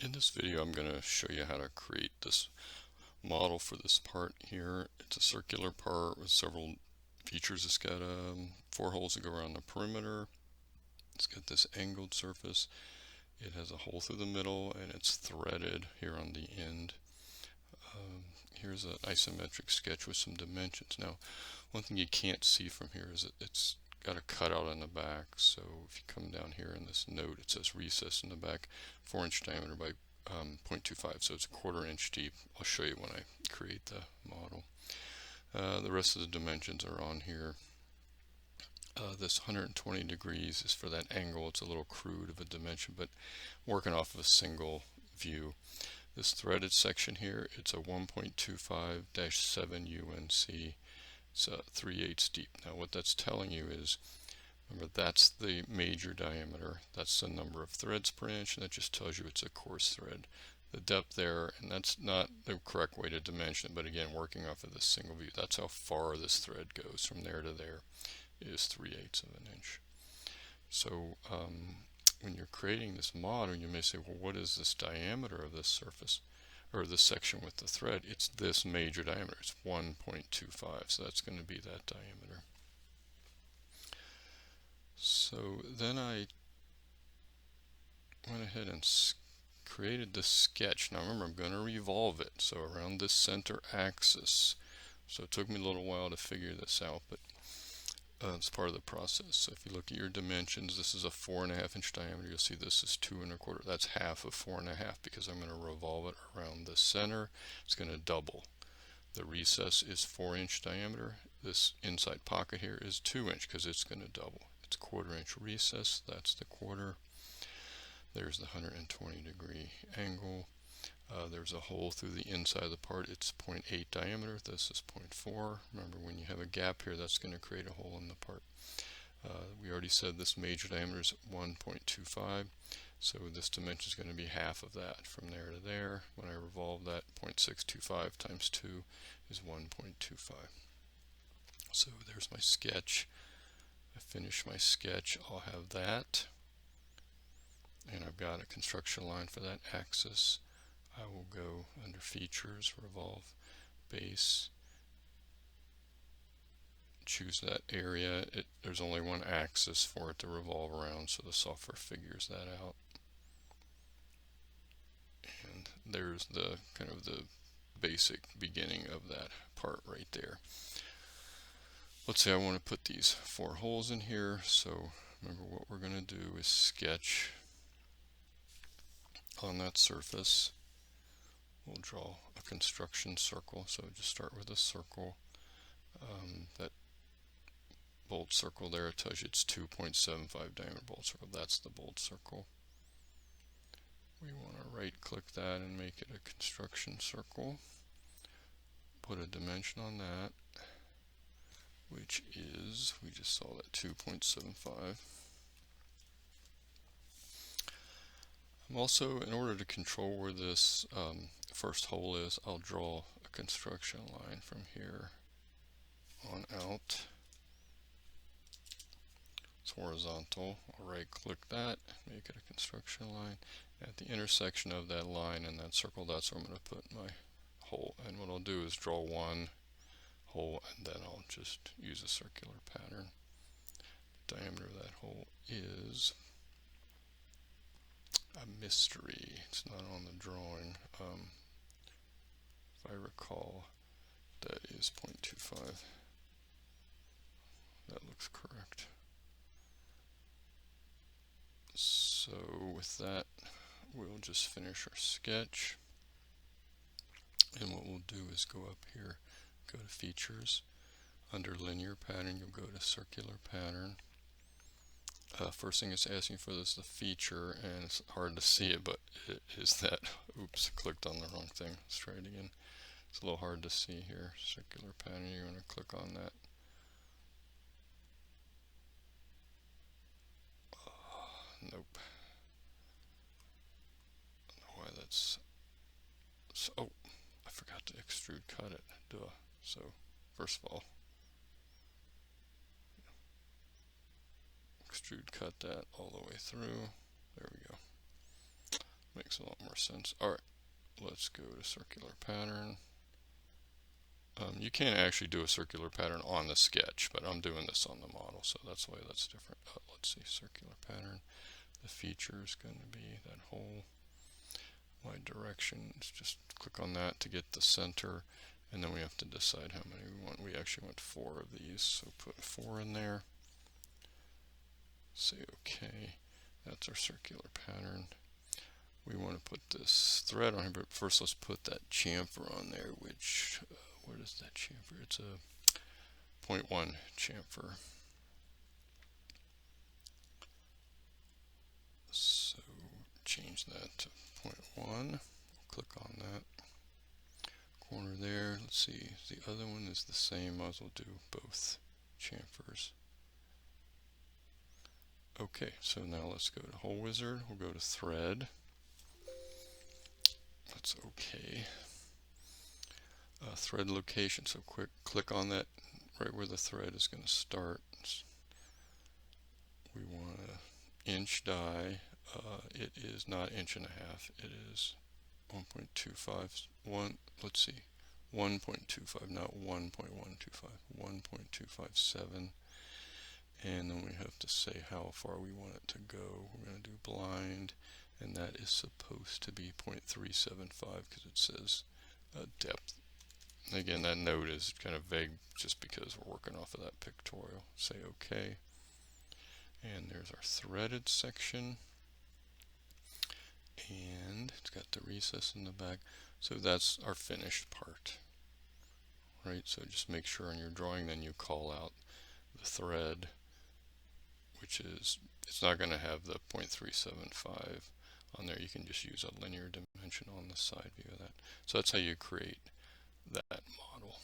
In this video, I'm going to show you how to create this model for this part here. It's a circular part with several features. It's got 4 holes that go around the perimeter. It's got this angled surface. It has a hole through the middle and it's threaded here on the end. Here's an isometric sketch with some dimensions. Now, one thing you can't see from here is that it's got a cutout on the back. So if you come down here in this note, it says recess in the back, 4-inch diameter by 0.25, so it's a 1/4 inch deep. I'll show you when I create the model. The rest of the dimensions are on here. This 120 degrees is for that angle. It's a little crude of a dimension, but working off of a single view. This threaded section here, it's a 1.25-7 UNC. It's 3/8 deep. Now what that's telling you is, remember, that's the major diameter. That's the number of threads per inch, and that just tells you it's a coarse thread. The depth there, and that's not the correct way to dimension it, but again, working off of this single view, that's how far this thread goes from there to there, is 3/8 of an inch. So when you're creating this model, you may say, well, what is this diameter of this surface, or this section with the thread? It's this major diameter. It's 1.25, so that's going to be that diameter. So then I went ahead and created this sketch. Now remember, I'm going to revolve it, so around this center axis. So it took me a little while to figure this out, but it's part of the process. So if you look at your dimensions, this is a 4.5 inch diameter. You'll see this is 2 1/4. That's half of 4.5 because I'm going to revolve it around the center. It's going to double. The recess is 4-inch diameter. This inside pocket here is 2-inch because it's going to double. It's 1/4 inch recess. That's the 1/4. There's the 120 degree angle. There's a hole through the inside of the part. It's 0.8 diameter. This is 0.4. Remember, when you have a gap here, that's going to create a hole in the part. We already said this major diameter is 1.25. So this dimension is going to be half of that from there to there. When I revolve that, 0.625 times 2 is 1.25. So there's my sketch. I finish my sketch, I'll have that. And I've got a construction line for that axis. I will go under features, revolve, base, choose that area. There's only one axis for it to revolve around, so the software figures that out. And there's the kind of the basic beginning of that part right there. Let's say I want to put these 4 holes in here. So remember, what we're going to do is sketch on that surface. We'll draw a construction circle. So just start with a circle. That bolt circle there tells you it's 2.75 diameter bolt circle. That's the bolt circle. We want to right click that and make it a construction circle. Put a dimension on that, which is, we just saw that, 2.75. I'm also, in order to control where this first hole is, I'll draw a construction line from here on out. It's horizontal. I'll right click that, make it a construction line. At the intersection of that line and that circle, that's where I'm going to put my hole. And what I'll do is draw one hole, and then I'll just use a circular pattern. The diameter of that hole is a mystery. It's not on the drawing. If I recall, that is 0.25. That looks correct. So with that, we'll just finish our sketch. And what we'll do is go up here, go to features. Under linear pattern, you'll go to circular pattern. First thing it's asking for is the feature, and it's hard to see it, but it is that, oops, clicked on the wrong thing. Let's try it again. It's a little hard to see here. Circular pattern, you're going to click on that. Nope. I don't know why that's, so, oh, I forgot to extrude cut it. Duh. So, first of all, extrude cut that all the way through. There we go. Makes a lot more sense. Alright, let's go to circular pattern. You can't actually do a circular pattern on the sketch, but I'm doing this on the model, so that's why that's different. Let's see, circular pattern. The feature is going to be that whole, my directions. Just click on that to get the center, and then we have to decide how many we want. We actually want 4 of these, so put 4 in there. Say OK. That's our circular pattern. We want to put this thread on here, but first let's put that chamfer on there, which, what is that chamfer? It's a 0.1 chamfer. So change that to 0.1. Click on that corner there. Let's see, the other one is the same. Might as well do both chamfers. Okay, so now let's go to Hole Wizard. We'll go to Thread. That's okay. Thread location. So click on that right where the thread is going to start. We want an inch die. It is not 1.5 inches. It is 1.25. Let's see, 1.25, not 1.125. 1.257. And then we have to say how far we want it to go. We're going to do blind, and that is supposed to be 0.375 because it says depth. Again, that note is kind of vague just because we're working off of that pictorial. Say OK. And there's our threaded section. And it's got the recess in the back. So that's our finished part. Right, so just make sure in your drawing then you call out the thread, which is, it's not going to have the 0.375 on there. You can just use a linear dimension on the side view of that. So that's how you create that model.